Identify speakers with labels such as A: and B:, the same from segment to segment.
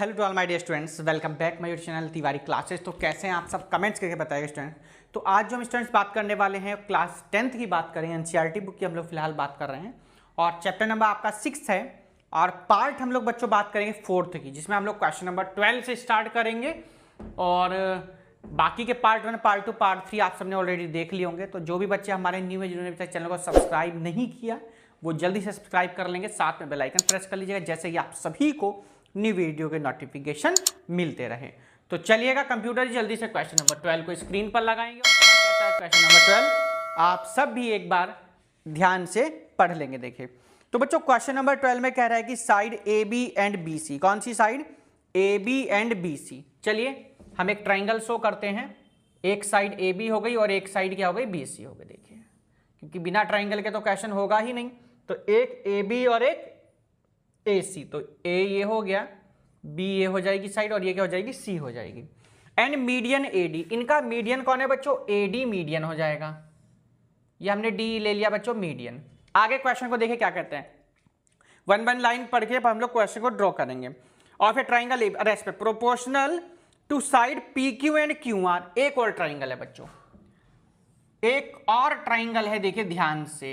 A: Hello to all my dear students, welcome back my YouTube channel Tiwari classes. तो कैसे हैं आप सब, कमेंट्स करके बताइए स्टूडेंट्स। तो आज जो हम स्टूडेंट्स बात करने वाले हैं क्लास 10th की बात करें, एनसीईआरटी बुक की हम लोग फिलहाल बात कर रहे हैं और चैप्टर नंबर आपका 6 है और पार्ट हम लोग बच्चों बात करेंगे 4th की, जिसमें हम लोग क्वेश्चन नंबर 12 से स्टार्ट करेंगे और बाकी के पार्ट 1, पार्ट 2, पार्ट 3 आप सबने ऑलरेडी देख लिए होंगे। तो जो भी बच्चे हमारे न्यू है, जिन्होंने अभी तक चैनल को सब्सक्राइब नहीं किया, वो जल्दी से सब्सक्राइब कर लेंगे, साथ में बेल आइकन प्रेस कर लीजिएगा, जैसे कि आप सभी को न्यू वीडियो के नोटिफिकेशन मिलते रहे। तो चलिएगा कंप्यूटर जल्दी से क्वेश्चन नंबर 12 को स्क्रीन पर लगाएंगे और कहता है क्वेश्चन नंबर 12 आप सब भी एक बार ध्यान से पढ़ लेंगे। देखिए तो बच्चों क्वेश्चन नंबर 12 में कह रहा है कि side A B and B C, कौन सी side? A B and B C. चलिए हम एक ट्राइंगल शो करते हैं, एक साइड ए बी हो गई और एक साइड क्या हो गई? बी सी हो गई। देखिए क्योंकि बिना ट्राइंगल के तो क्वेश्चन होगा ही नहीं, तो एक ए बी और एक ए सी, तो ए ये हो गया, बी ये हो जाएगी साइड और ये क्या हो जाएगी? सी हो जाएगी। एंड मीडियन ए डी, इनका मीडियन कौन है बच्चों? ए डी मीडियन हो जाएगा। ये हमने डी ले लिया बच्चों मीडियन। आगे क्वेश्चन को देखिए क्या कहते हैं, वन वन लाइन पढ़ के हम लोग क्वेश्चन को ड्रॉ करेंगे। और फिर triangle respect proportional to side P Q and Q R. एक और ट्राइंगल है बच्चों, एक और ट्राइंगल है, देखिए ध्यान से।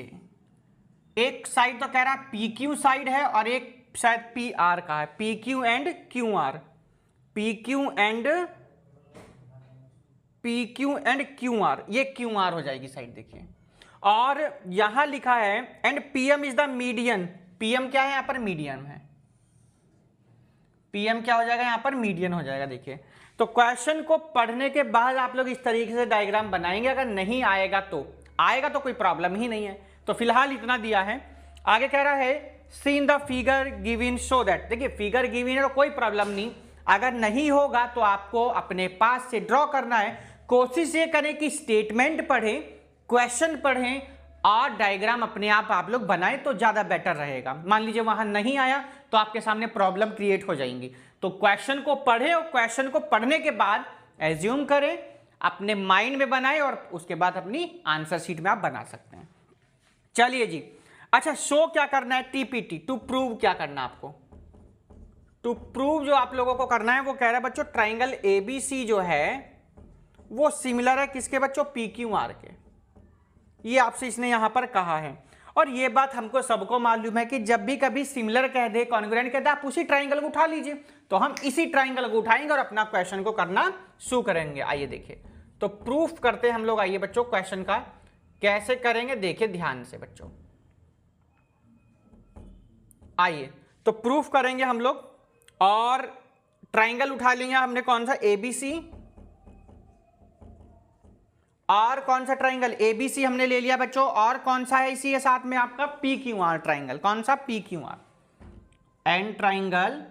A: एक साइड तो कह रहा है पी क्यू साइड है और एक शायद पी आर का है, P Q and Q R, P Q and Q are, ये क्यू आर हो जाएगी साइड। देखिए और यहां लिखा है and PM is the median. PM क्या है यहां पर? मीडियन है। पीएम क्या हो जाएगा यहां पर? मीडियन हो जाएगा। देखिए तो क्वेश्चन को पढ़ने के बाद आप लोग इस तरीके से डायग्राम बनाएंगे। अगर नहीं आएगा तो कोई प्रॉब्लम ही नहीं है। तो फिलहाल इतना दिया है। आगे कह रहा है see in the figure given so that. देखिए फिगर गिवन है तो कोई प्रॉब्लम नहीं, अगर नहीं होगा तो आपको अपने पास से ड्रॉ करना है। कोशिश ये करें कि स्टेटमेंट पढ़ें, क्वेश्चन पढ़ें और डायग्राम अपने आप लोग बनाएं तो ज्यादा बेटर रहेगा। मान लीजिए वहां नहीं आया तो आपके सामने प्रॉब्लम क्रिएट हो जाएंगी। तो क्वेश्चन को पढ़ें और क्वेश्चन को पढ़ने के बाद एज्यूम करें, अपने माइंड में बनाएं और उसके बाद अपनी आंसर शीट में आप बना सकते हैं। चलिए जी, अच्छा शो क्या करना है? टीपीटी, टू प्रूव क्या करना है आपको? टू प्रूव जो आप लोगों को करना है वो कह रहा है बच्चों ट्राइंगल एबीसी जो है वो सिमिलर है किसके बच्चों? पी क्यू आर के। ये आपसे इसने यहां पर कहा है और ये बात हमको सबको मालूम है कि जब भी कभी सिमिलर कह दे, कॉन्ग्रुएंट कह दे, आप उसी ट्राइंगल को उठा लीजिए। तो हम इसी ट्राइंगल को उठाएंगे और अपना क्वेश्चन को करना शुरू करेंगे। आइए देखिए तो प्रूफ करते हैं हम लोग। आइए बच्चों क्वेश्चन का कैसे करेंगे देखिए ध्यान से बच्चों। आइए तो प्रूफ करेंगे हम लोग और ट्राइंगल उठा लेंगे हमने, कौन सा? एबीसी। और कौन सा ट्राइंगल? एबीसी हमने ले लिया बच्चों। और कौन सा है इसी के साथ में? आपका पी क्यू आर ट्राइंगल। कौन सा? P Q R and triangle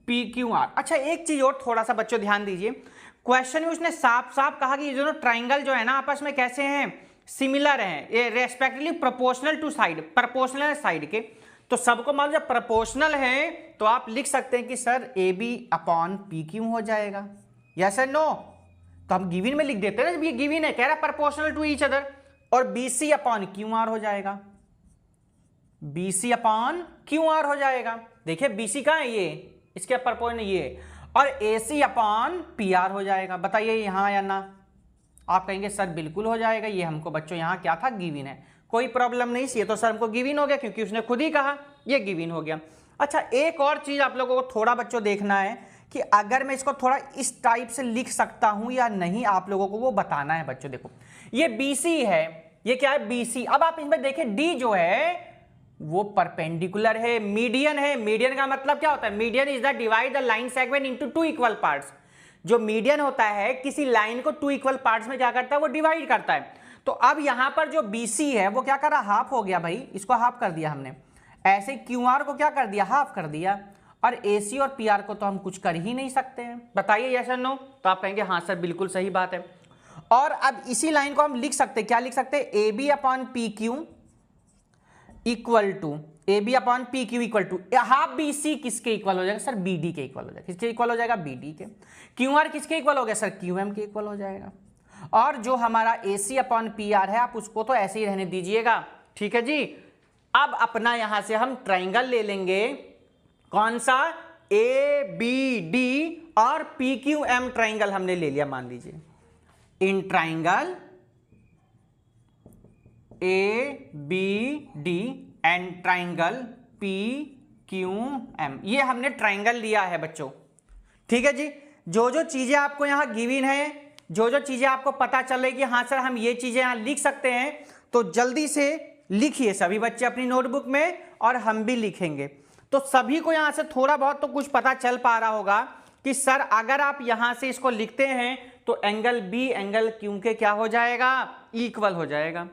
A: P Q R. अच्छा एक चीज और थोड़ा सा बच्चों ध्यान दीजिए, क्वेश्चन में उसने साफ साफ कहा कि ये दोनों ट्राइंगल जो है ना आपस में कैसे हैं? सिमिलर हैं, ये respectively proportional to side, proportional है साइड के। तो सबको मालूम जब प्रोपोर्शनल है तो आप लिख सकते हैं कि sir A B upon P Q हो जाएगा, यस एंड नो? तो हम गिवन में लिख देते हैं ना, जब ये गिवन है कह रहा प्रोपोर्शनल टू ईच अदर, और B C upon Q R हो जाएगा, B C upon Q R हो जाएगा। देखिए बी सी कहां है? ये इसके प्रोपोर्शनल ये, और A C upon P are हो जाएगा। बताइए यहां या ना? आप कहेंगे सर बिल्कुल हो जाएगा, ये हमको बच्चों यहां क्या था? गिवन है, कोई प्रॉब्लम नहीं। ये तो सर हमको गिवन हो गया क्योंकि उसने खुद ही कहा, ये गिवन हो गया। अच्छा एक और चीज आप लोगों को थोड़ा बच्चों देखना है कि अगर मैं इसको थोड़ा इस टाइप से लिख सकता हूं या नहीं, आप लोगों को वो बताना है बच्चों। देखो ये बीसी है, ये क्या है? बीसी। अब आप इसमें देखें डी जो है वो परपेंडिकुलर है, मीडियन है। मीडियन का मतलब क्या होता है? Median is the divide the line segment into two equal parts. जो मीडियन होता है किसी लाइन को टू इक्वल पार्ट्स में क्या करता है? वो डिवाइड करता है। तो अब यहां पर जो बीसी है वो क्या कर रहा? हाफ हो गया भाई, इसको हाफ कर दिया हमने। ऐसे क्यूआर को क्या कर दिया? हाफ कर दिया। और एसी और पीआर को तो हम कुछ कर ही नहीं सकते हैं। बताइए यस और नो? तो आप कहेंगे हाँ सर बिल्कुल सही बात है। और अब इसी लाइन को हम लिख सकते हैं, क्या लिख सकते हैं? A B upon P Q equal to, A B upon P Q equal to half B C किसके इक्वल हो जाएगा? सर बी डी के इक्वल हो जाएगा। किसके इक्वल हो जाएगा? बी डी के। क्यू आर किसके इक्वल हो गया? सर क्यू एम के इक्वल हो जाएगा। और जो हमारा A C upon P R है आप उसको तो ऐसे ही रहने दीजिएगा, ठीक है जी। अब अपना यहां से हम ट्राइंगल ले लेंगे, कौन सा? ए बी डी और पी क्यू एम ट्राइंगल हमने ले लिया, मान लीजिए in triangle A B D and triangle P Q M, ये हमने ट्राइंगल लिया है बच्चों। ठीक है जी, जो जो चीजें आपको यहां गिवन है, जो जो चीजें आपको पता चल रही कि हाँ सर हम ये चीजें यहां लिख सकते हैं, तो जल्दी से लिखिए सभी बच्चे अपनी नोटबुक में, और हम भी लिखेंगे। तो सभी को यहां से थोड़ा बहुत तो कुछ पता चल पा रहा होगा कि सर अगर आप यहां से इसको लिखते हैं तो एंगल बी एंगल क्यू के क्या हो जाएगा, इक्वल हो जाएगा,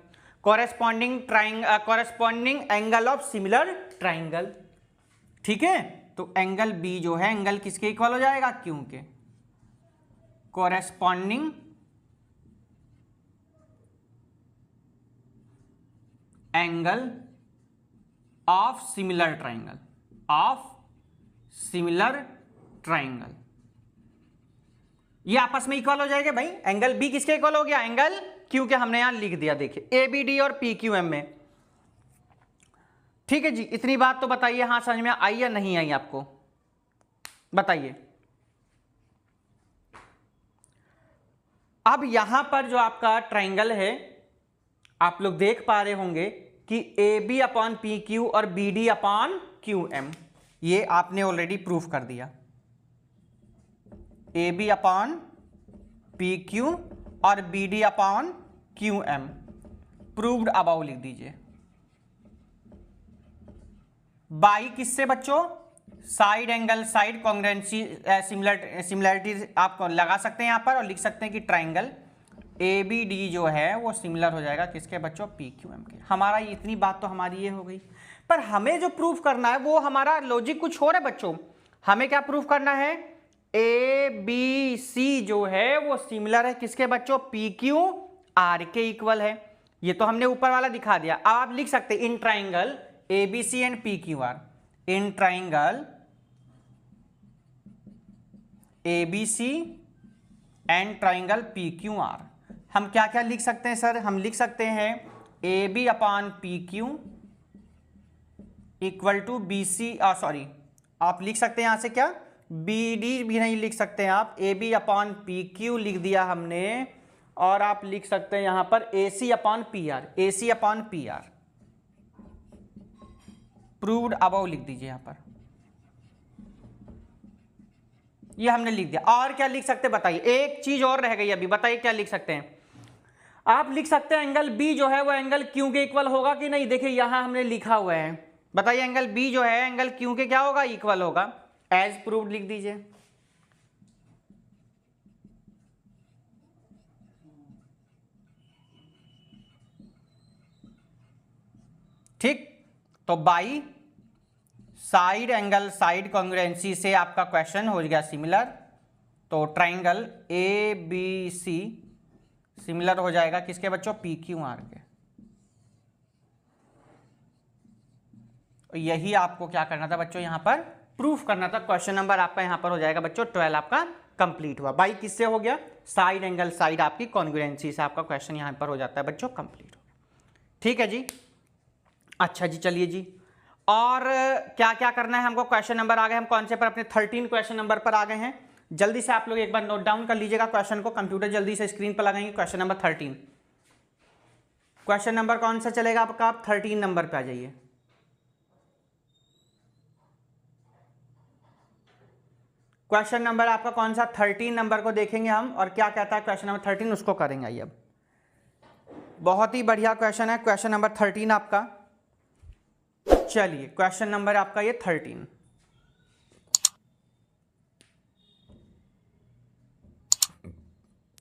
A: corresponding angle of similar triangle. ठीक है, तो एंगल बी जो है एंगल किसके इक्वल हो जाएगा, क्यू के, corresponding angle of similar triangle, of similar triangle, ये आपस में इक्वल हो जाएगा भाई। एंगल बी किसके इक्वल हो गया, एंगल क्यू के, हमने यहां लिख दिया, देखिए ए बी डी और पी क्यू एम में। ठीक है जी, इतनी बात तो बताइए, हाँ समझ में आई या नहीं आई आपको, बताइए। अब यहां पर जो आपका ट्राइंगल है, आप लोग देख पा रहे होंगे कि A B upon P Q और B D upon Q M, ये आपने ऑलरेडी प्रूफ कर दिया। A B upon P Q और B D upon Q M, proved above लिख दीजिए। बाई किससे बच्चों, side angle side congruency similarity आप लगा सकते हैं यहां पर, और लिख सकते हैं कि ट्राइंगल ए बी डी जो है वो सिमिलर हो जाएगा किसके बच्चों, पी क्यू एम के। हमारा इतनी बात तो हमारी ये हो गई, पर हमें जो प्रूफ करना है वो हमारा लॉजिक कुछ और है बच्चों। हमें क्या प्रूफ करना है, ए बी सी जो है वो सिमिलर है किसके बच्चों, पी क्यू आर के इक्वल है। ये तो हमने ऊपर वाला दिखा दिया। अब आप लिख सकते हैं in triangle A B C and P Q R, in triangle A B C and triangle P Q R, हम क्या क्या लिख सकते हैं सर, हम लिख सकते हैं A B upon P Q equal to B C, sorry आप लिख सकते हैं यहां से क्या, बी डी भी नहीं लिख सकते हैं आप, A B upon P Q लिख दिया हमने, और आप लिख सकते हैं यहां पर A C upon P R, A C upon P R, proved above लिख दीजिए यहां पर, ये हमने लिख दिया। और क्या लिख सकते हैं बताइए, एक चीज और रह गई अभी, बताइए क्या लिख सकते हैं। आप लिख सकते हैं एंगल बी जो है वो एंगल क्यू के इक्वल होगा कि नहीं, देखिए यहां हमने लिखा हुआ है, बताइए एंगल बी जो है एंगल क्यू के क्या होगा, इक्वल होगा, एज प्रूव्ड लिख दीजिए। ठीक, तो by side angle side congruency से आपका क्वेश्चन हो गया सिमिलर, तो triangle A B C similar हो जाएगा किसके बच्चों, पी क्यू आर के। यही आपको क्या करना था बच्चों, यहां पर प्रूफ करना था। क्वेश्चन नंबर आपका यहां पर हो जाएगा बच्चों 12 आपका कंप्लीट हुआ। बाई किससे हो गया, साइड एंगल साइड आपकी कॉन्ग्रुएंसी से आपका क्वेश्चन यहां पर हो जाता है बच्चों कंप्लीट हो गया। ठीक है जी, अच्छा जी, चलिए जी, और क्या क्या करना है हमको। क्वेश्चन नंबर आ गए, हम कौन से पर, अपने 13 क्वेश्चन नंबर पर आ गए हैं। जल्दी से आप लोग एक बार नोट डाउन कर लीजिएगा क्वेश्चन को, कंप्यूटर जल्दी से स्क्रीन पर लगाएंगे। क्वेश्चन नंबर 13, क्वेश्चन नंबर कौन सा चलेगा आपका, आप 13 नंबर पे आ जाइए। क्वेश्चन नंबर आपका कौन सा, 13 नंबर को देखेंगे हम, और क्या कहता है क्वेश्चन नंबर 13 उसको करेंगे। आइए, अब बहुत ही बढ़िया क्वेश्चन है क्वेश्चन नंबर 13 आपका। चलिए क्वेश्चन नंबर आपका ये 13,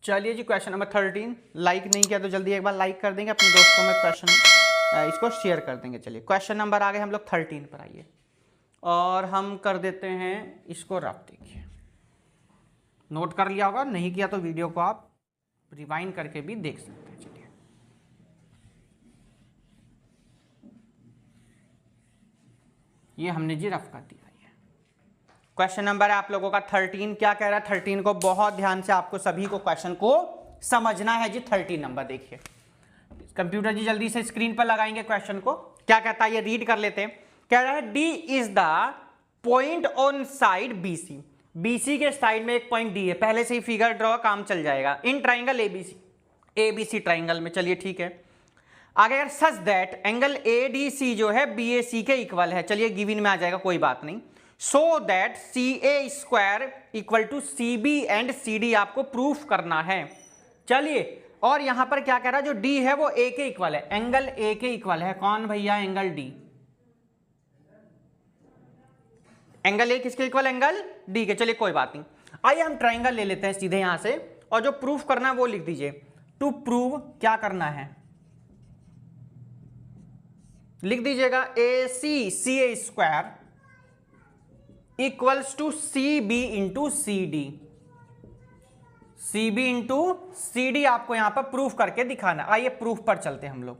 A: चलिए जी क्वेश्चन नंबर 13। लाइक नहीं किया तो जल्दी एक बार लाइक कर देंगे, अपने दोस्तों में क्वेश्चन इसको शेयर कर देंगे। चलिए क्वेश्चन नंबर आ गए हम लोग 13 पर, आइए और हम कर देते हैं इसको रफ। देखिए नोट कर लिया होगा, नहीं किया तो वीडियो को आप रिवाइंड करके भी देख सकते हैं। चलिए ये हमने जी रफ कर दिया। क्वेश्चन नंबर है आप लोगों का 13, क्या कह रहा है 13 को, बहुत ध्यान से आपको सभी को क्वेश्चन को समझना है जी। 13 नंबर देखिए, कंप्यूटर जी जल्दी से स्क्रीन पर लगाएंगे क्वेश्चन को। क्या कहता है ये रीड कर लेते हैं। कह रहा है D is the point on side BC, BC के साइड में एक पॉइंट डी है, पहले से ही फिगर ड्रॉ काम चल जाएगा इन ट्राइंगल ABC ट्राइंगल में। चलिए ठीक है, आगे अगर सच दैट एंगल ADC जो है BAC के इक्वल है, चलिए गिवन में आ जाएगा कोई बात नहीं, so that CA square equal to CB and CD आपको प्रूफ करना है। चलिए, और यहां पर क्या कह रहा है, जो D है वो A के इक्वल है, एंगल A के इक्वल है, कौन भैया, एंगल D। एंगल A किसके इक्वल, एंगल D के। चलिए कोई बात नहीं, आइए हम ट्राइंगल ले लेते हैं सीधे यहां से, और जो प्रूफ करना है वो लिख दीजिए। टू प्रूव क्या करना है, लिख दीजिएगा AC CA square equals to CB into CD, CB into CD आपको यहां पर प्रूफ करके दिखाना। आइए प्रूफ पर चलते हैं हम लोग।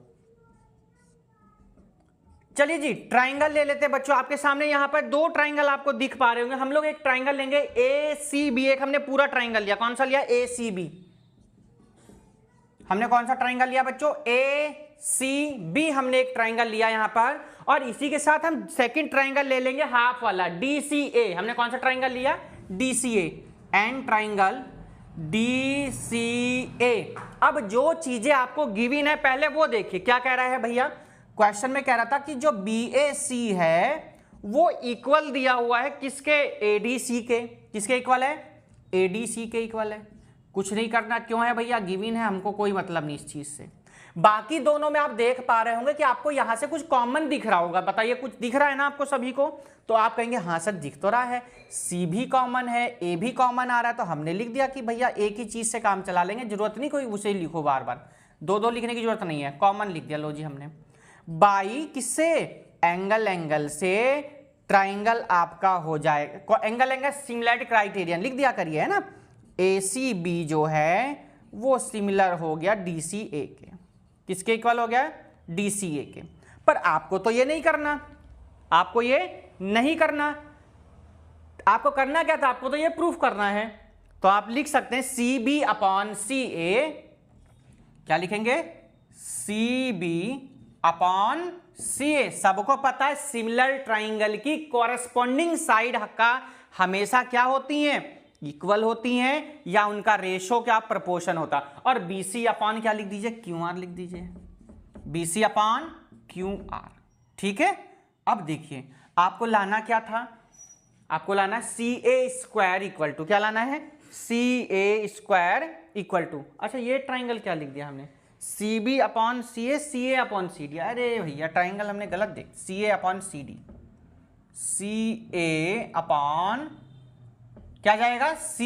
A: चलिए जी, ट्राइंगल ले लेते हैं बच्चों, आपके सामने यहां पर दो ट्राइंगल आपको दिख पा रहे होंगे। हम लोग एक ट्राइंगल लेंगे ACB, एक हमने पूरा ट्राइंगल लिया, कौन सा लिया, ACB। हमने कौन सा ट्राइंगल लिया बच्चों, ACB हमने एक ट्राइंगल लिया यहां पर, और इसी के साथ हम सेकंड ट्राइंगल ले लेंगे हाफ वाला DCA। हमने कौन सा ट्राइंगल लिया, DCA, एंड ट्राइंगल DCA। अब जो चीजें आपको गिवन है पहले वो देखिए, क्या कह रहा है भैया, क्वेश्चन में कह रहा था कि जो BAC है वो इक्वल दिया हुआ है किसके, ADC के। किसके इक्वल है, ADC के इक्वल है। कुछ नहीं करना, क्यों है भैया, गिवन है, हमको कोई मतलब नहीं इस चीज से। बाकी दोनों में आप देख पा रहे होंगे कि आपको यहां से कुछ कॉमन दिख रहा होगा, बताइए कुछ दिख रहा है ना आपको सभी को, तो आप कहेंगे हाँ सर दिख तो रहा है, C भी कॉमन है, A भी कॉमन आ रहा है, तो हमने लिख दिया कि भैया एक ही चीज से काम चला लेंगे, जरूरत नहीं कोई उसे लिखो बार बार, दो दो लिखने की जरूरत नहीं है, कॉमन लिख दिया। लो जी, हमने बाई किससे, एंगल से ट्राइंगल आपका हो जाएगा, एंगल सिमिलरिटी क्राइटेरियन लिख दिया करिए, है ना। ACB जो है वो सिमिलर हो गया DCA के, किसके इक्वल हो गया, DCA के। पर आपको तो ये नहीं करना, आपको ये नहीं करना, आपको करना क्या था, आपको तो ये प्रूफ करना है। तो आप लिख सकते हैं CB अपॉन CA, क्या लिखेंगे, CB अपॉन CA। सबको पता है सिमिलर ट्राइंगल की कॉरेस्पॉन्डिंग साइड का हमेशा क्या होती हैं, इक्वल होती हैं, या उनका रेशो क्या, प्रोपोर्शन होता। और BC अपॉन क्या लिख दीजिए, QR लिख दीजिए, BC अपॉन QR। ठीक है, अब देखिए आपको लाना क्या था, आपको लाना CA स्क्वायर इक्वल टू, क्या लाना है, CA स्क्वायर इक्वल टू, अच्छा ये ट्राइंगल क्या लिख दिया हमने, CB upon CA, CA upon CD। अरे भैया ट्राइंगल हमने गलत देख, CA upon CD, CA upon क्या जाएगा, C,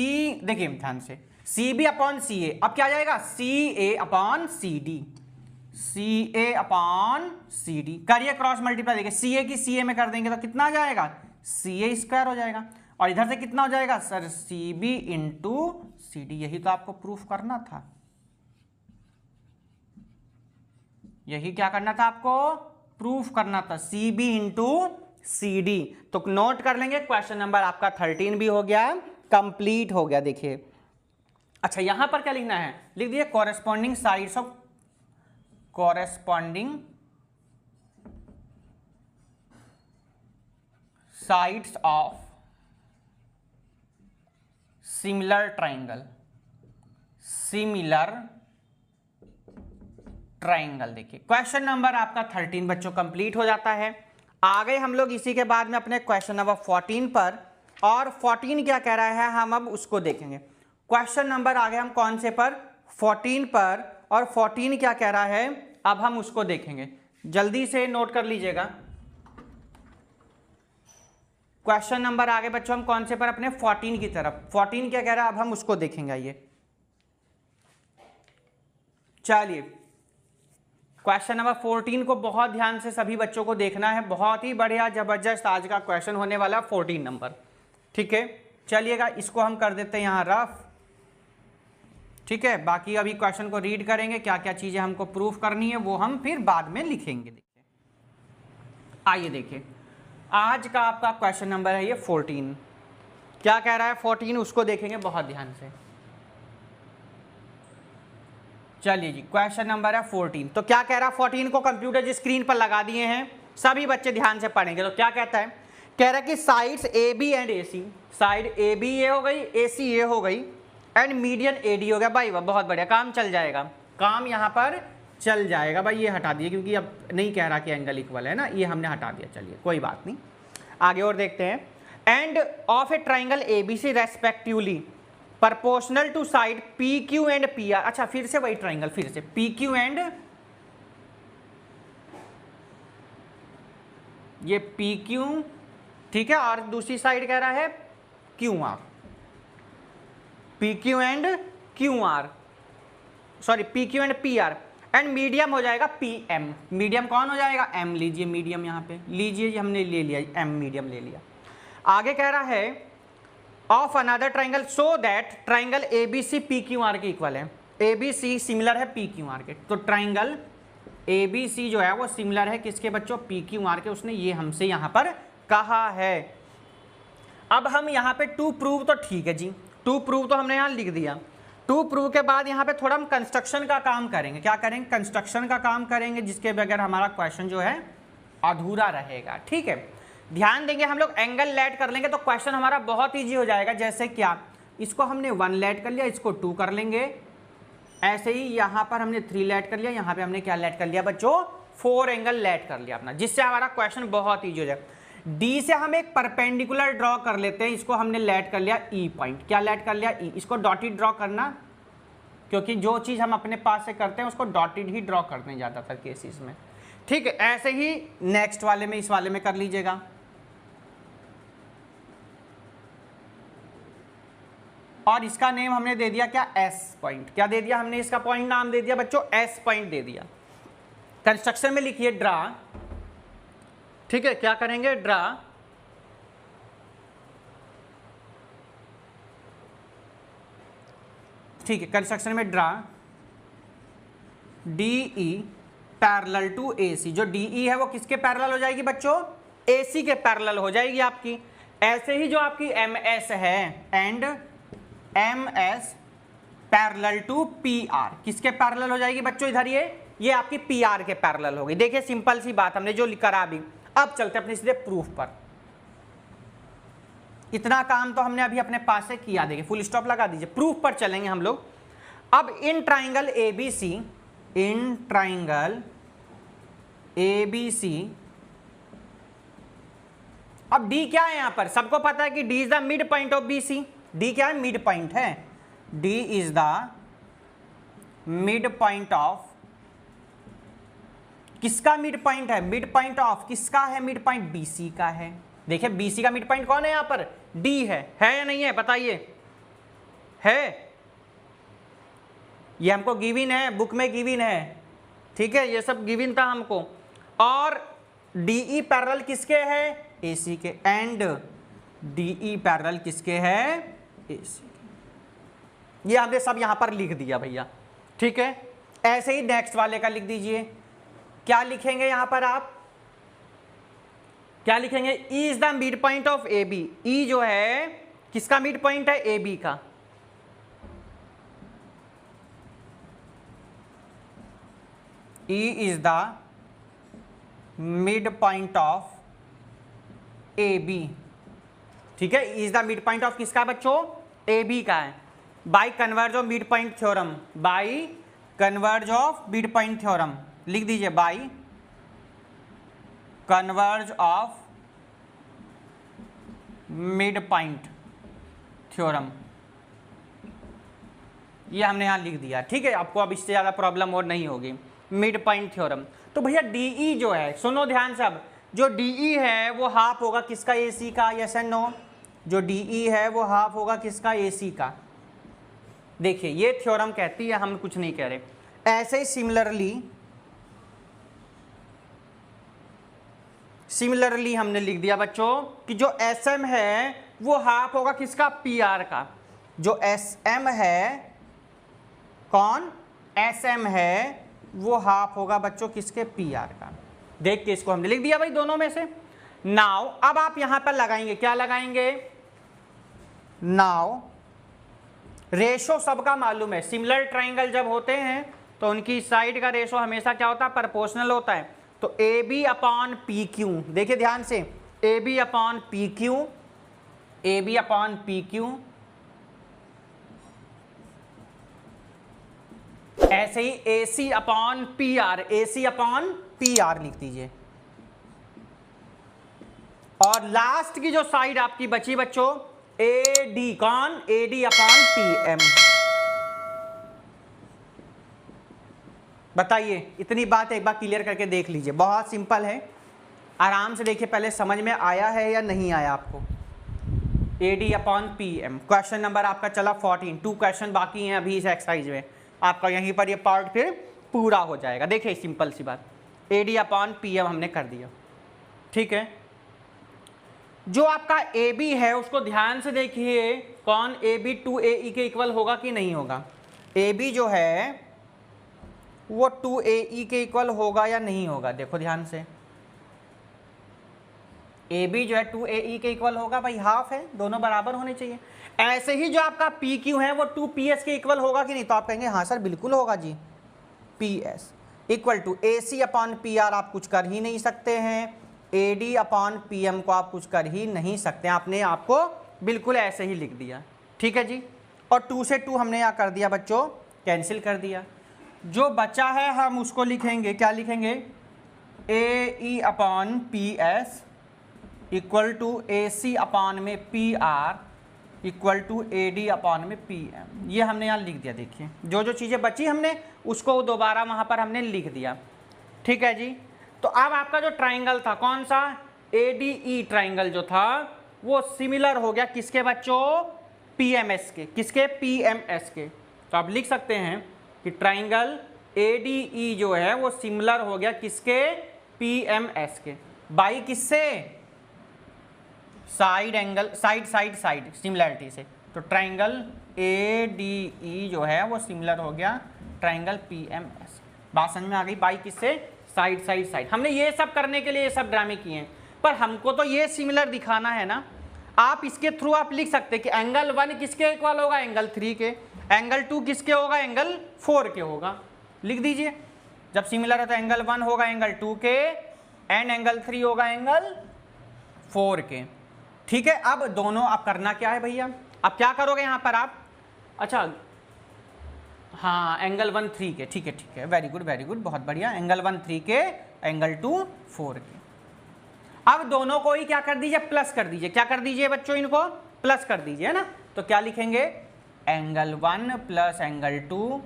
A: देखिए ध्यान से, CB अपॉन CA, अब क्या जाएगा, CA upon CD, CA upon CD। करिए क्रॉस मल्टीप्लाई, देखिए CA की CA में कर देंगे तो कितना आ जाएगा, CA स्क्वायर हो जाएगा, और इधर से कितना हो जाएगा सर, CB इंटू CD। यही तो आपको प्रूफ करना था, यही क्या करना था आपको, प्रूफ करना था, CB इंटू CD। तो नोट कर लेंगे, क्वेश्चन नंबर आपका 13 भी हो गया, कंप्लीट हो गया। देखिए अच्छा यहां पर क्या लिखना है, लिख दिए corresponding sides of, corresponding sides of similar triangle, similar triangle. देखिए क्वेश्चन नंबर आपका 13 बच्चों कंप्लीट हो जाता है। आ गए हम लोग इसी के बाद में अपने क्वेश्चन नंबर 14 पर, और 14 क्या कह रहा है हम अब उसको देखेंगे। क्वेश्चन नंबर आ गए हम कौन से पर, 14 पर, और 14 क्या कह रहा है अब हम उसको देखेंगे, जल्दी से नोट कर लीजिएगा। क्वेश्चन नंबर आ गए बच्चों हम कौन से पर, अपने 14 की तरफ। 14 क्या कह रहा है अब हम उसको देखेंगे। आइए चलिए क्वेश्चन नंबर 14 को बहुत ध्यान से सभी बच्चों को देखना है, बहुत ही बढ़िया जबरदस्त आज का क्वेश्चन होने वाला 14 नंबर। ठीक है चलिएगा, इसको हम कर देते हैं यहाँ रफ। ठीक है, बाकी अभी क्वेश्चन को रीड करेंगे, क्या क्या चीजें हमको प्रूफ करनी है वो हम फिर बाद में लिखेंगे। देखिए आइए देखिए आज का आपका क्वेश्चन नंबर है ये 14, क्या कह रहा है 14 उसको देखेंगे बहुत ध्यान से। चलिए जी क्वेश्चन नंबर है 14, तो क्या कह रहा है 14 को कंप्यूटर जी स्क्रीन पर लगा दिए हैं, सभी बच्चे ध्यान से पढ़ेंगे। तो क्या कहता है कह रहा है कि sides A B and A C, side A B ये हो गई, ए सी ये हो गई, एंड मीडियन ए डी हो गया। भाई वाह, बहुत बढ़िया, काम चल जाएगा, काम यहाँ पर चल जाएगा। भाई ये हटा दिए क्योंकि अब नहीं कह रहा कि एंगल इक्वल है ना, ये हमने हटा दिया, चलिए कोई बात नहीं, आगे और देखते हैं। And of a triangle A B C respectively proportional to side P Q and P R. अच्छा फिर से वही ट्राइंगल, फिर से पी क्यू एंड, ये पी क्यू, ठीक है, और दूसरी साइड कह रहा है Q R, P Q and Q R, sorry P Q and P R, and median हो जाएगा पी एम। मीडियम कौन हो जाएगा? एम लीजिए, मीडियम यहाँ पे लीजिए, हमने ले लिया एम, मीडियम ले लिया। आगे कह रहा है of another triangle so that triangle A B C P Q R के इक्वल है। ए बी सी सिमिलर है पी क्यू आर के, तो ट्राइंगल ए बी सी जो है वो सिमिलर है किसके बच्चों? पी क्यू आर के। उसने ये हमसे यहाँ पर कहा है। अब हम यहाँ पे टू प्रूव तो ठीक है जी, टू प्रूव तो हमने यहाँ लिख दिया। टू प्रूव के बाद यहाँ पे थोड़ा हम कंस्ट्रक्शन का काम करेंगे। क्या करेंगे? कंस्ट्रक्शन का काम करेंगे, जिसके बगैर हमारा क्वेश्चन जो है अधूरा रहेगा। ठीक है, ध्यान देंगे, हम लोग एंगल लेट कर लेंगे तो क्वेश्चन हमारा बहुत ईजी हो जाएगा। जैसे क्या, इसको हमने 1 लेट कर लिया, इसको 2 कर लेंगे। ऐसे ही यहाँ पर हमने 3 लेट कर लिया, यहाँ पे हमने क्या लेट कर लिया बच्चों? 4 एंगल लेट कर लिया अपना, जिससे हमारा क्वेश्चन बहुत ईजी हो जाएगा। डी से हम एक परपेंडिकुलर ड्रॉ कर लेते हैं, इसको हमने लेट कर लिया ई पॉइंट। क्या लेट कर लिया? ई। इसको डॉटेड ड्रॉ करना, क्योंकि जो चीज़ हम अपने पास से करते हैं उसको डॉटेड ही ड्रॉ करते हैं ज़्यादातर केसेस में। ठीक है, ऐसे ही नेक्स्ट वाले में, इस वाले में कर लीजिएगा। और इसका नेम हमने दे दिया क्या? S point. क्या दे दिया हमने? इसका पॉइंट नाम दे दिया बच्चों एस पॉइंट दे दिया। कंस्ट्रक्शन में लिखिए ड्रा। ठीक है, क्या करेंगे? ड्रा ठीक है, कंस्ट्रक्शन में draw D E parallel to A C. जो डी ई है वो किसके पैरेलल हो जाएगी बच्चों? ए सी के पैरेलल हो जाएगी आपकी। ऐसे ही जो आपकी एम एस है and M S parallel to P R, किसके पैरेलल हो जाएगी बच्चों? इधर ये आपकी पी आर के पैरेलल हो गई। देखिए सिंपल सी बात हमने जो करा भी। अब चलते अपने सीधे प्रूफ पर। इतना काम तो हमने अभी अपने पास से किया, देखिए फुल स्टॉप लगा दीजिए। प्रूफ पर चलेंगे हम लोग। अब in triangle A B C, in triangle A B C, अब डी क्या है यहां पर? सबको पता है कि D is the mid point of B C. D क्या है? मिड पॉइंट है। D is the mid point of, किसका मिड पॉइंट है? मिड पॉइंट ऑफ किसका है? मिड पॉइंट बीसी का है। देखिए बीसी का मिड पॉइंट कौन है यहां पर? डी है या नहीं है? बताइए, है? ये हमको गिवन है, बुक में गिवन है। ठीक है, ये सब गिवन था हमको। और डीई पैरेलल किसके है? एसी के। एंड डीई पैरेलल किसके है? एसी के। ये हमने सब यहां पर लिख दिया भैया। ठीक है, ऐसे ही नेक्स्ट वाले का लिख दीजिए। क्या लिखेंगे यहां पर आप? क्या लिखेंगे? E is the mid point of A B. E जो है किसका मिड पॉइंट है? ए बी का। E is the mid point of A B. ठीक है, E is the mid point of किसका बच्चों? ए बी का है। By converse of mid point theorem, by converse of mid point theorem लिख दीजिए। By converse of mid point theorem, ये हमने यहां लिख दिया। ठीक है, आपको अब इससे ज्यादा प्रॉब्लम और नहीं होगी। Mid point theorem. तो भैया डीई जो है, सुनो ध्यान से, अब जो डीई है वो हाफ होगा किसका? एसी का। Yes and no? जो डीई है वो हाफ होगा किसका? एसी का। देखिए ये थ्योरम कहती है, हम कुछ नहीं कह रहे। ऐसे ही सिमिलरली हमने लिख दिया बच्चों कि जो एस एम है वो हाफ होगा किसका? पी आर का। जो एस एम है, कौन? एस एम है, वो हाफ होगा बच्चों किसके? पी आर का। देख के इसको हमने लिख दिया भाई दोनों में से। नाउ अब आप यहां पर लगाएंगे, क्या लगाएंगे? नाउ रेशो सबका मालूम है। सिमिलर ट्राइंगल जब होते हैं तो उनकी साइड का रेशो हमेशा क्या होता है? प्रोपोर्शनल होता है। तो A B upon P Q. देखिए ध्यान से, A B upon P Q, A B upon P Q, ऐसे ही A C upon P R, A C upon P R लिख दीजिए। और लास्ट की जो साइड आपकी बची बच्चों, ए डी, कौन, A D upon P M. बताइए, इतनी बात एक बार क्लियर करके देख लीजिए, बहुत सिंपल है, आराम से देखिए पहले समझ में आया है या नहीं आया आपको। A D upon P M, question number आपका चला 14, 2 क्वेश्चन बाकी हैं अभी इस एक्सरसाइज में, आपका यहीं पर ये पार्ट फिर पूरा हो जाएगा। देखिए सिंपल सी बात, A D upon P M हमने कर दिया, ठीक है। जो आपका ए बी है उसको ध्यान से देखिए, कौन, ए बी 2AE के इक्वल होगा कि नहीं होगा। ए बी जो है वो 2AE के इक्वल होगा या नहीं होगा, देखो ध्यान से। ए बी जो है 2AE के इक्वल होगा, भाई हाफ है, दोनों बराबर होने चाहिए। ऐसे ही जो आपका पी क्यू है वो 2PS के इक्वल होगा कि नहीं, तो आप कहेंगे हाँ सर बिल्कुल होगा जी। PS equal to A C upon P R, आप कुछ कर ही नहीं सकते हैं, A D upon P M को आप कुछ कर ही नहीं सकते, आपने आपको बिल्कुल ऐसे ही लिख दिया, ठीक है जी। और 2 से 2 हमने यहाँ कर दिया बच्चों, कैंसिल कर दिया। जो बचा है हम उसको लिखेंगे, क्या लिखेंगे, A E upon P S equal to A C upon में P R equal to A D upon में पी एम। ये हमने यहाँ लिख दिया। देखिए जो जो चीज़ें बची हमने उसको दोबारा वहाँ पर हमने लिख दिया, ठीक है जी। तो अब आपका जो ट्राइंगल था कौन सा, ए डी ई ट्राइंगल जो था वो सिमिलर हो गया किसके बच्चों, पी एम एस के, किसके, पी एम एस के। तो आप लिख सकते हैं कि ट्राइंगल ए डी ई जो है वो सिमिलर हो गया किसके, पी एम एस के, बाई किससे, side angle, side side side similarity से। तो ट्राइंगल ए डी ई जो है वो सिमिलर हो गया ट्राइंगल पी एम एस। बात समझ में आ गई, बाई किससे, साइड साइड साइड। हमने ये सब करने के लिए ये सब ड्रामे किए हैं, पर हमको तो ये सिमिलर दिखाना है ना। आप इसके थ्रू आप लिख सकते हैं कि एंगल 1 किसके इक्वल होगा, एंगल 3 के, एंगल 2 किसके होगा, एंगल 4 के होगा, लिख दीजिए। जब सिमिलर है तो एंगल 1 होगा एंगल 2 के एंड एंगल 3 होगा एंगल 4 के, ठीक है। अब दोनों आप करना क्या है भैया, अब क्या करोगे यहाँ पर आप, अच्छा हाँ एंगल 1 3 के, ठीक है ठीक है, वेरी गुड बहुत बढ़िया, एंगल 1 3 के, एंगल 2 4 के। अब दोनों को ही क्या कर दीजिए, प्लस कर दीजिए। क्या कर दीजिए बच्चों, इनको प्लस कर दीजिए, है ना। तो क्या लिखेंगे, angle 1 plus angle 2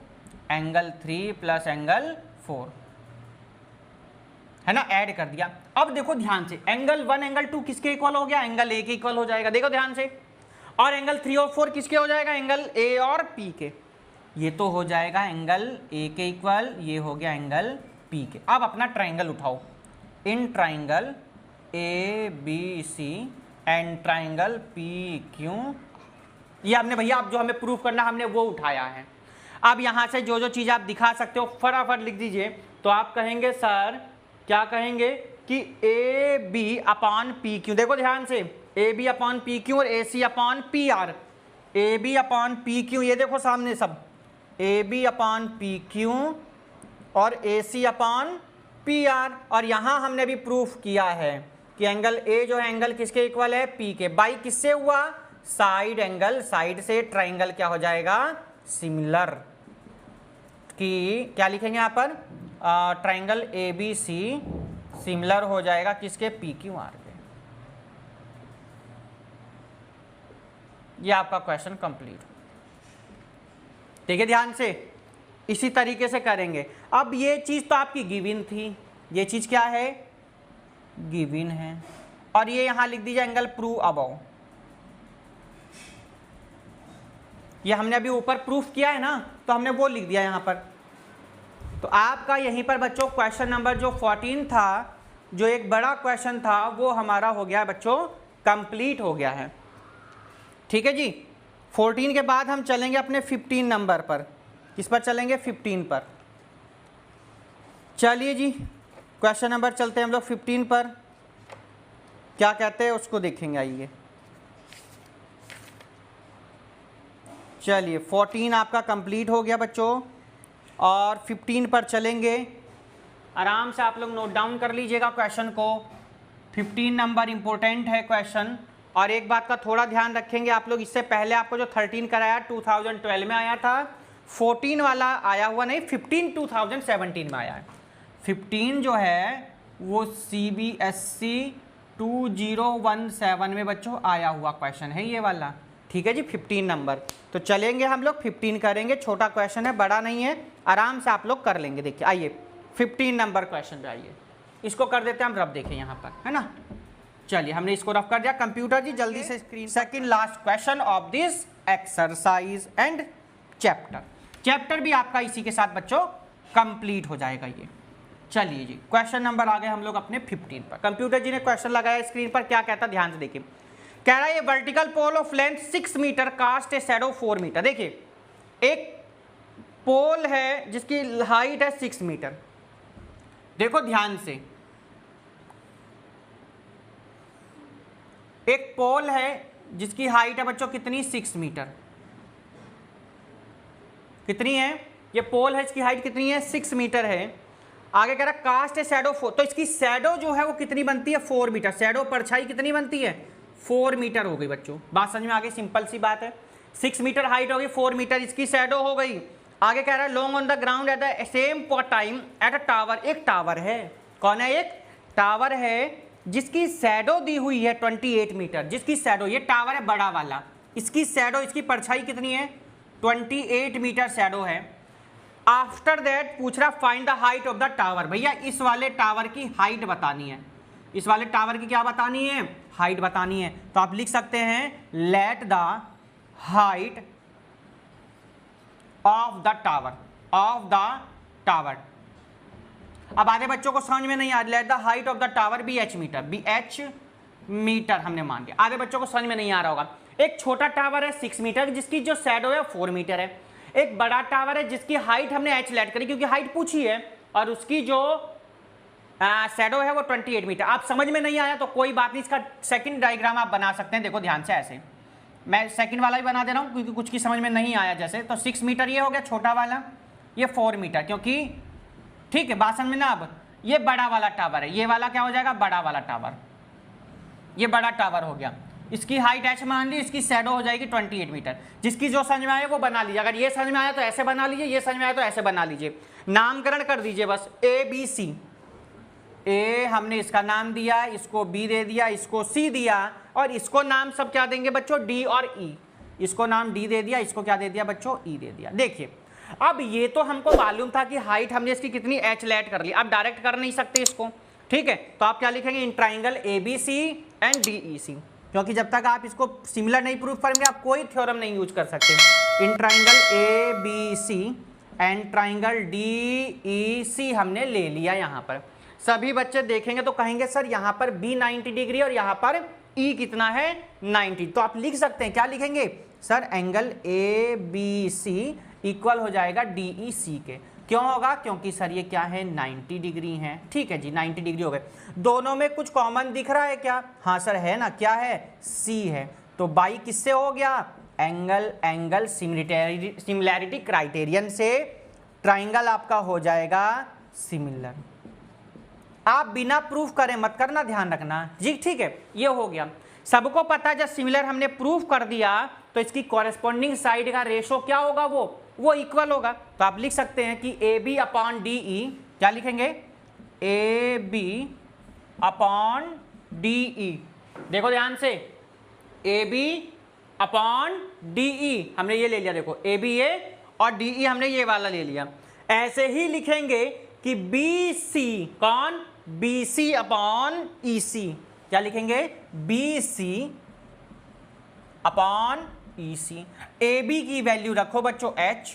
A: angle 3 plus angle 4, है ना, ऐड कर दिया। अब देखो ध्यान से, एंगल 1 एंगल 2 किसके इक्वल हो गया, एंगल ए के इक्वल हो जाएगा, देखो ध्यान से। और एंगल 3 और 4 किसके हो जाएगा, एंगल ए और पी के। ये तो हो जाएगा एंगल ए के इक्वल, ये हो गया एंगल पी के। अब अपना ट्राइंगल उठाओ, in triangle A B C and triangle P Q, ये हमने भैया अब जो हमें प्रूफ करना हमने वो उठाया है। अब यहाँ से जो जो चीज़ आप दिखा सकते हो फटाफट लिख दीजिए। तो आप कहेंगे सर, क्या कहेंगे कि A B upon P Q, देखो ध्यान से, A B upon P Q और A C upon P R, A B upon P Q, ये देखो सामने सब, A B upon P Q और A C upon P R. और यहाँ हमने भी प्रूफ किया है कि एंगल ए जो है एंगल किसके इक्वल है, पी के, बाई किससे हुआ, साइड एंगल, साइड से ट्राइंगल क्या हो जाएगा, सिमिलर। कि क्या लिखेंगे यहाँ पर, triangle A B C similar हो जाएगा किसके, पी क्यू आर के। ये आपका क्वेश्चन कंप्लीट। ठीक है, ध्यान से इसी तरीके से करेंगे। अब ये चीज तो आपकी गिवन थी, ये चीज क्या है, गिवन है। और ये यहां लिख दीजिए एंगल प्रूव अबव, ये हमने अभी ऊपर प्रूफ किया है ना, तो हमने वो लिख दिया यहां पर। तो आपका यहीं पर बच्चों क्वेश्चन नंबर जो 14 था, जो एक बड़ा क्वेश्चन था, वो हमारा हो गया बच्चों कंप्लीट हो गया है। ठीक है जी। 14 के बाद हम चलेंगे अपने 15 नंबर पर। किस पर चलेंगे, 15 पर। चलिए जी, क्वेश्चन नंबर चलते हैं हम लोग 15 पर, क्या कहते हैं उसको देखेंगे। आइए चलिए, 14 आपका कंप्लीट हो गया बच्चों, और 15 पर चलेंगे। आराम से आप लोग नोट डाउन कर लीजिएगा क्वेश्चन को। 15 नंबर इंपॉर्टेंट है क्वेश्चन। और एक बात का थोड़ा ध्यान रखेंगे आप लोग, इससे पहले आपको जो 13 कराया 2012 में आया था, 14 वाला आया हुआ नहीं, 15 2017 में आया है। 15 जो है वो CBSE 2017 में बच्चों आया हुआ क्वेश्चन है ये वाला, ठीक है जी। 15 नंबर तो चलेंगे हम लोग 15 करेंगे, छोटा क्वेश्चन है, बड़ा नहीं है, आराम से आप लोग कर लेंगे। देखिए आइए 15 नंबर क्वेश्चन पे आइए, इसको कर देते हैं हम रफ, देखें यहाँ पर है ना। चलिए हमने इसको रफ कर दिया। कंप्यूटर जी जल्दी से screen, second last question of this exercise and chapter भी आपका इसी के साथ बच्चों कंप्लीट हो जाएगा ये। चलिए जी क्वेश्चन नंबर आ गए हम लोग अपने 15 पर। कंप्यूटर जी ने क्वेश्चन लगाया स्क्रीन पर, क्या कहता है ध्यान से देखिए। कह रहा है ये vertical pole of length 6 metre cast a shadow 4 metre. देखिए एक पोल है जिसकी हाइट है 6 मीटर, देखो ध्यान से, एक पोल है जिसकी हाइट है बच्चों कितनी, 6 मीटर। कितनी है ये पोल है, इसकी हाइट कितनी है, 6 मीटर है। आगे कह रहा कास्ट ए शैडो 4, तो इसकी शैडो जो है वो कितनी बनती है, 4 मीटर। शैडो परछाई कितनी बनती है, 4 मीटर हो गई बच्चों। बात समझ में आ गई, सिंपल सी बात है। 6 मीटर हाइट हो गई, 4 मीटर इसकी शैडो हो गई। आगे कह रहा है long on the ground at the same time at a tower. एक टावर है, कौन है, एक टावर है जिसकी शैडो दी हुई है 28 मीटर। जिसकी शैडो, ये टावर है बड़ा वाला, इसकी शैडो, इसकी परछाई कितनी है, 28 मीटर शैडो है। आफ्टर दैट पूछ रहा find the height of the tower. भैया इस वाले टावर की हाइट बतानी है, इस वाले टावर की क्या बतानी है, हाइट बतानी है। तो आप लिख सकते हैं let the height of the tower, of the tower. अब आधे बच्चों को समझ में नहीं आ रहा, let the height of the tower be H metre, be H metre हमने मान लिया। आधे बच्चों को समझ में नहीं आ रहा होगा। एक छोटा टावर है 6 मीटर जिसकी जो शैडो है 4 मीटर है। एक बड़ा टावर है जिसकी हाइट हमने एच लेट करी क्योंकि हाइट पूछी है, और उसकी जो शैडो है वो 28 मीटर। आप समझ में नहीं आया तो कोई बात नहीं, इसका सेकंड डायग्राम आप बना सकते हैं। देखो ध्यान से, ऐसे मैं सेकंड वाला ही बना दे रहा हूँ क्योंकि कुछ की समझ में नहीं आया। जैसे तो 6 मीटर ये हो गया छोटा वाला, ये 4 मीटर, क्योंकि ठीक है बात समझ में ना। अब ये बड़ा वाला टावर है, ये वाला क्या हो जाएगा, बड़ा वाला टावर, ये बड़ा टावर हो गया। इसकी हाइट एच मान ली, इसकी शैडो हो जाएगी 28 मीटर। जिसकी जो समझ में आए वो बना लीजिए। अगर ये समझ में आया तो ऐसे बना लीजिए, ये समझ में आया तो ऐसे बना लीजिए। नामकरण कर दीजिए बस, ए बी सी। ए हमने इसका नाम दिया, इसको बी दे दिया, इसको सी दिया, और इसको नाम सब क्या देंगे बच्चों, डी और ई। इसको नाम डी दे दिया, इसको क्या दे दिया बच्चों, ई दे दिया। देखिए अब ये तो हमको मालूम था कि हाइट हमने इसकी कितनी एच लेट कर ली। अब डायरेक्ट कर नहीं सकते इसको, ठीक है। तो आप क्या लिखेंगे, in triangle A B C and D E C, क्योंकि जब तक आप इसको सिमिलर नहीं प्रूफ करेंगे आप कोई थ्योरम नहीं यूज कर सकते। In triangle A B C and triangle D E C हमने ले लिया। यहाँ पर सभी बच्चे देखेंगे तो कहेंगे सर यहाँ पर बी 90 डिग्री और यहाँ पर ई कितना है, 90। तो आप लिख सकते हैं, क्या लिखेंगे sir, angle A B C equal हो जाएगा डी ई सी के। क्यों होगा, क्योंकि सर ये क्या है, 90 डिग्री है। ठीक है जी, 90 डिग्री हो गए। दोनों में कुछ कॉमन दिख रहा है क्या, हाँ सर है ना, क्या है, सी है। तो बाई किससे हो गया, एंगल सिमिलैरिटी क्राइटेरियन से ट्राइंगल आपका हो जाएगा सिमिलर। आप बिना प्रूफ करें मत करना, ध्यान रखना जी, ठीक है। ये हो गया, सबको पता है जब सिमिलर हमने प्रूफ कर दिया तो इसकी कॉरेस्पॉन्डिंग साइड का रेशो क्या होगा, वो इक्वल होगा। तो आप लिख सकते हैं कि A B upon D E, क्या लिखेंगे, A B upon D E. देखो ध्यान से, A B upon D E हमने ये ले लिया, देखो ए बी ए और डी ई हमने ये वाला ले लिया। ऐसे ही लिखेंगे कि बी सी, कौन, B C upon E C, क्या लिखेंगे, B C upon E C. A B की वैल्यू रखो बच्चों h,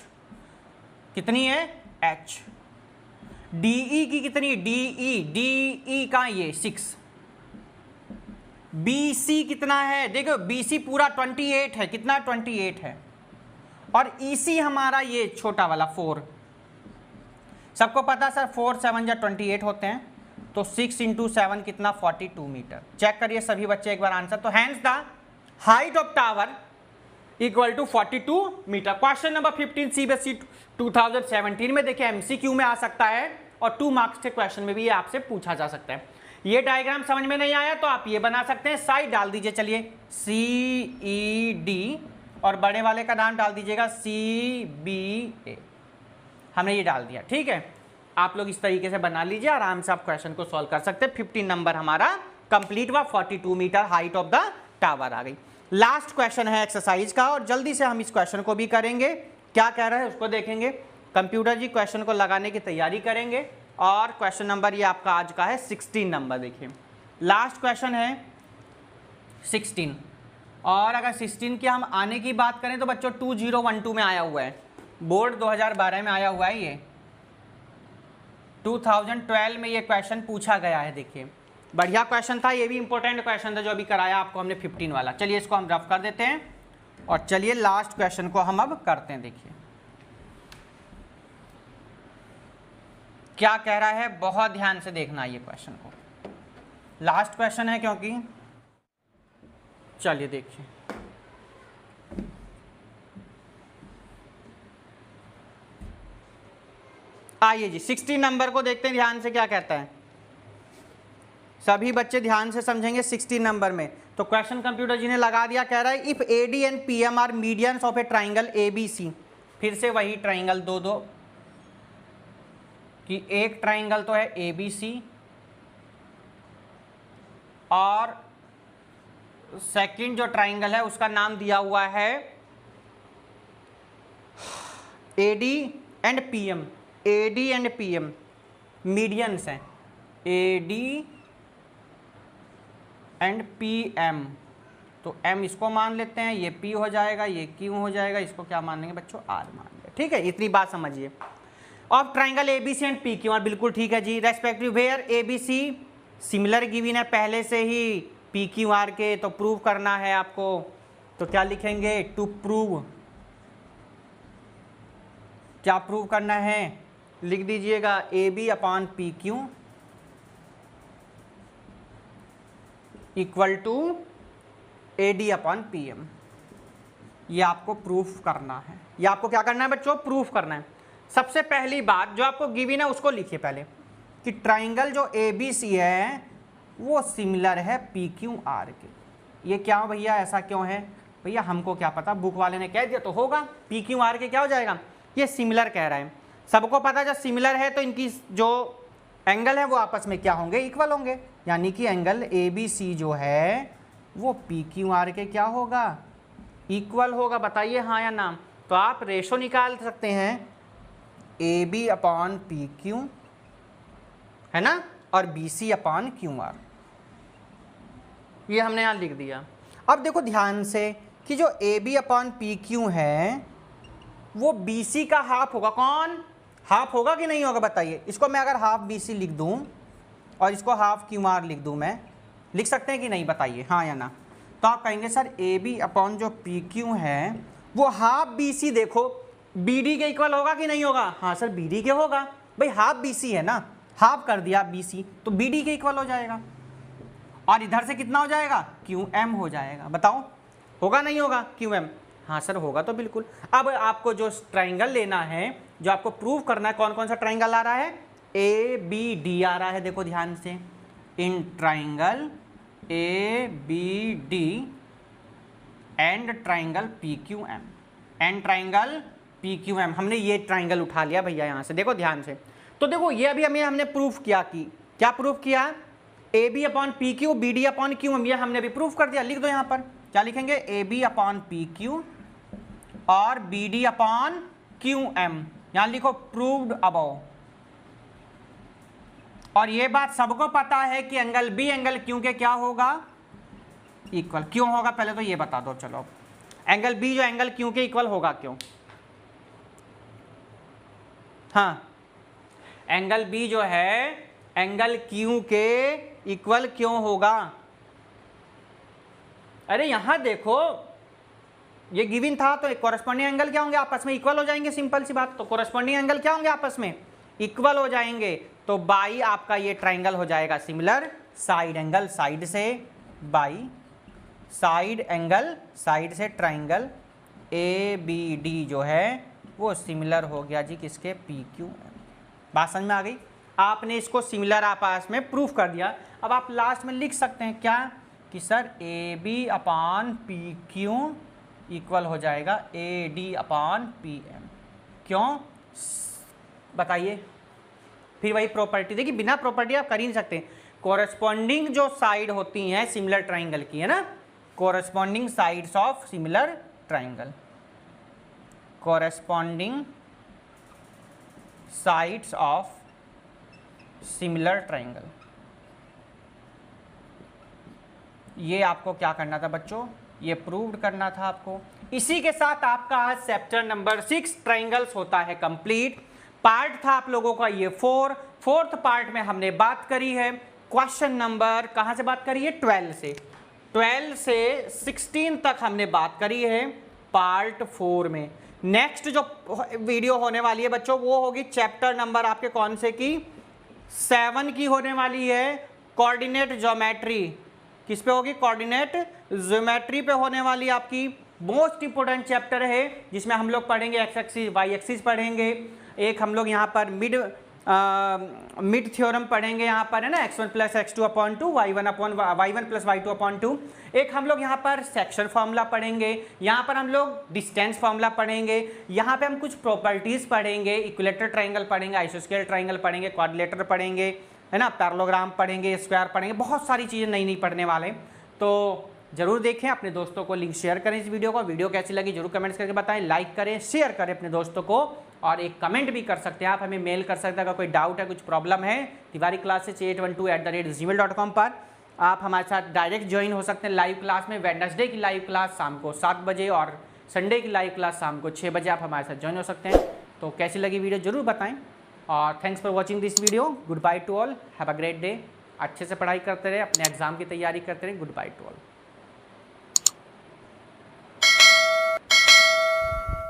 A: कितनी है h। डी ई की कितनी, डी ई का ये 6। बी सी कितना है, देखो बी सी पूरा 28 है, कितना 28 है, और ई सी हमारा ये छोटा वाला 4। सबको पता सर 4 7 या 28 होते हैं, तो 6 × 7 कितना, 42 मीटर। चेक करिए सभी बच्चे एक बार आंसर। तो hence the height of tower equal to 42 metre. Question number 15 CBSE 2017 में देखिए MCQ में आ सकता है और 2 मार्क्स के क्वेश्चन में भी ये आपसे पूछा जा सकता है। ये डायग्राम समझ में नहीं आया तो आप ये बना सकते हैं, साइड डाल दीजिए, चलिए CED और बड़े वाले का नाम डाल दीजिएगा CBA, हमने ये डाल दिया। ठीक है, आप लोग इस तरीके से बना लीजिए, आराम से आप क्वेश्चन को सॉल्व कर सकते हैं। 15 नंबर हमारा कंप्लीट हुआ, 42 metre height of the tower आ गई। लास्ट क्वेश्चन है एक्सरसाइज का और जल्दी से हम इस क्वेश्चन को भी करेंगे, क्या कह रहा है उसको देखेंगे। कंप्यूटर जी क्वेश्चन को लगाने की तैयारी करेंगे और क्वेश्चन नंबर ये आपका आज का है 16 नंबर। देखिए लास्ट क्वेश्चन है 16 और अगर 16 की हम आने की बात करें तो बच्चों 2012 में आया हुआ है, बोर्ड 2012 में आया हुआ है, ये 2012 में ये क्वेश्चन पूछा गया है। देखिए बढ़िया क्वेश्चन था, ये भी इंपॉर्टेंट क्वेश्चन था जो अभी कराया आपको हमने 15 वाला। चलिए इसको हम रफ कर देते हैं और चलिए लास्ट क्वेश्चन को हम अब करते हैं। देखिए क्या कह रहा है, बहुत ध्यान से देखना ये क्वेश्चन को, लास्ट क्वेश्चन है क्योंकि। चलिए देखिए आइए जी 16 नंबर को देखते हैं ध्यान से, क्या कहता है। सभी बच्चे ध्यान से समझेंगे 16 नंबर में। तो क्वेश्चन कंप्यूटर जी ने लगा दिया, कह रहा है if AD and PM are medians of a triangle ABC। फिर से वही ट्राइंगल दो कि एक ट्राइंगल तो है ABC और सेकंड जो ट्राइंगल है उसका नाम दिया हुआ है AD and PM। AD and PM medians हैं, AD एंड PM। तो M इसको मान लेते हैं, ये P हो जाएगा, ये Q हो जाएगा, इसको क्या मान लेंगे बच्चों, R मान लेंगे। ठीक है, इतनी बात समझिए। Of triangle ABC and PQR, बिल्कुल ठीक है जी। Respective where ABC similar given है पहले से ही PQR के, तो प्रूव करना है आपको। तो क्या लिखेंगे, टू प्रूव, क्या प्रूव करना है, लिख दीजिएगा AB upon PQ equal to AD upon PM। ये आपको प्रूफ करना है, ये आपको क्या करना है बच्चों, प्रूफ करना है। सबसे पहली बात जो आपको गिवन है उसको लिखिए पहले कि ट्राइंगल जो ABC है वो सिमिलर है PQR के। ये क्या भैया, ऐसा क्यों है भैया, हमको क्या पता, बुक वाले ने कह दिया तो होगा। PQR के क्या हो जाएगा, ये सिमिलर कह रहा है, सबको पता जब सिमिलर है तो इनकी जो एंगल है वो आपस में क्या होंगे, इक्वल होंगे। यानी कि एंगल ABC जो है वो PQR के क्या होगा, इक्वल होगा। बताइए हाँ या ना। तो आप रेशो निकाल सकते हैं AB अपॉन PQ है ना, और BC अपॉन QR, ये हमने यहाँ लिख दिया। अब देखो ध्यान से कि जो AB अपॉन PQ है वो BC का हाफ होगा। कौन, हाफ होगा कि नहीं होगा बताइए। इसको मैं अगर हाफ BC लिख दूं और इसको हाफ QR लिख दूं, मैं लिख सकते हैं कि नहीं बताइए हाँ या ना। तो आप कहेंगे सर AB अपॉन जो PQ है वो हाफ BC, देखो BD के इक्वल होगा कि नहीं होगा, हाँ सर BD के होगा भाई, हाफ BC है ना, हाफ कर दिया BC तो BD के इक्वल हो जाएगा। और इधर से कितना हो जाएगा, QM हो जाएगा। बताओ होगा नहीं होगा QM, हाँ सर होगा तो बिल्कुल। अब आपको जो ट्राइंगल लेना है, जो आपको प्रूव करना है, कौन कौन सा ट्राइंगल आ रहा है, ABD आ रहा है। देखो ध्यान से, in triangle ABD and triangle PQM, and triangle PQM, हमने ये ट्राइंगल उठा लिया भैया यहाँ से। देखो ध्यान से, तो देखो ये अभी हमने प्रूफ किया कि क्या प्रूफ किया, AB upon PQ BD upon QM, ये हमने भी प्रूफ कर दिया। लिख दो यहाँ पर, क्या लिखेंगे, AB अपॉन PQ और BD अपॉन QM, यहाँ लिखो प्रूव्ड अबव। और ये बात सबको पता है कि एंगल B एंगल Q के क्या होगा, इक्वल। क्यों होगा पहले तो ये बता दो। चलो एंगल B जो एंगल Q के इक्वल होगा, क्यों, हाँ एंगल B जो है एंगल Q के इक्वल क्यों होगा। अरे यहां देखो ये गिवन था तो कोरस्पॉन्डिंग एंगल क्या होंगे, आपस में इक्वल हो जाएंगे, सिंपल सी बात। तो कोरस्पॉन्डिंग एंगल क्या होंगे, आपस में इक्वल हो जाएंगे। तो बाई आपका ये ट्राइंगल हो जाएगा सिमिलर, साइड एंगल साइड से, बाई साइड एंगल साइड से ट्राइंगल ABD जो है वो सिमिलर हो गया जी किसके, PQM। बात समझ में आ गई। आपने इसको सिमिलर आपस में प्रूफ कर दिया। अब आप लास्ट में लिख सकते हैं क्या कि sir A B upon P Q equal हो जाएगा A D upon P M. क्यों बताइए? फिर वही प्रॉपर्टी, देखिए बिना प्रॉपर्टी आप कर ही नहीं सकते। कोरस्पॉन्डिंग जो साइड होती हैं सिमिलर ट्राइंगल की, है ना, corresponding sides of similar triangle, corresponding sides of similar triangle, ये आपको क्या करना था बच्चों? ये प्रूव्ड करना था आपको। इसी के साथ आपका आज चैप्टर नंबर 6 ट्राइंगल्स होता है कंप्लीट। पार्ट था आप लोगों का ये 4th पार्ट में हमने बात करी है क्वेश्चन नंबर, कहां से बात करी है? 12 से 16 तक हमने बात करी है पार्ट 4 में। नेक्स्ट जो वीडियो होने वाली है बच्चों वो होगी चैप्टर नंबर आपके कौन से की? 7 की होने वाली है, कोऑर्डिनेट ज्योमेट्री। किस पे होगी? कोऑर्डिनेट ज्योमेट्री पे होने वाली आपकी। मोस्ट इंपोर्टेंट चैप्टर है जिसमें हम लोग पढ़ेंगे एक्स एक्सिस वाई एक्सिस पढ़ेंगे, एक हम लोग यहाँ पर मिड थ्योरम पढ़ेंगे यहाँ पर, है ना, x1 + x2/2 y1 + y2/2। एक हम लोग यहाँ पर सेक्शन फॉर्मूला पढ़ेंगे, यहाँ पर हम लोग डिस्टेंस फॉर्मूला पढ़ेंगे, यहाँ पे हम कुछ प्रॉपर्टीज पढ़ेंगे, इक्विलेटरल ट्राइंगल पढ़ेंगे, आइसोस्केल ट्राइंगल पढ़ेंगे, क्वाड्रिलेटरल पढ़ेंगे, है ना, पैरेललोग्राम पढ़ेंगे, स्क्वायर पढ़ेंगे, बहुत सारी चीज़ें नई नई पढ़ने वाले। तो जरूर देखें, अपने दोस्तों को लिंक शेयर करें इस वीडियो को। वीडियो कैसी लगी जरूर कमेंट्स करके बताएं, लाइक करें, शेयर करें अपने दोस्तों को, और एक कमेंट भी कर सकते हैं आप, हमें मेल कर सकते हैं अगर कोई डाउट है, कुछ प्रॉब्लम है। तिवारी क्लासेस 812@gmail.com पर आप हमारे साथ डायरेक्ट ज्वाइन हो सकते हैं लाइव क्लास में। वेडनेसडे की लाइव क्लास शाम को 7 बजे और संडे की लाइव क्लास शाम को 6 बजे आप हमारे साथ ज्वाइन हो सकते हैं। तो कैसी लगी वीडियो जरूर बताएं, और thanks for watching this video. Good by two all, have a great day. अच्छे से पढ़ाई करते रहे, अपने एग्जाम की तैयारी करते रहे। Good by two all.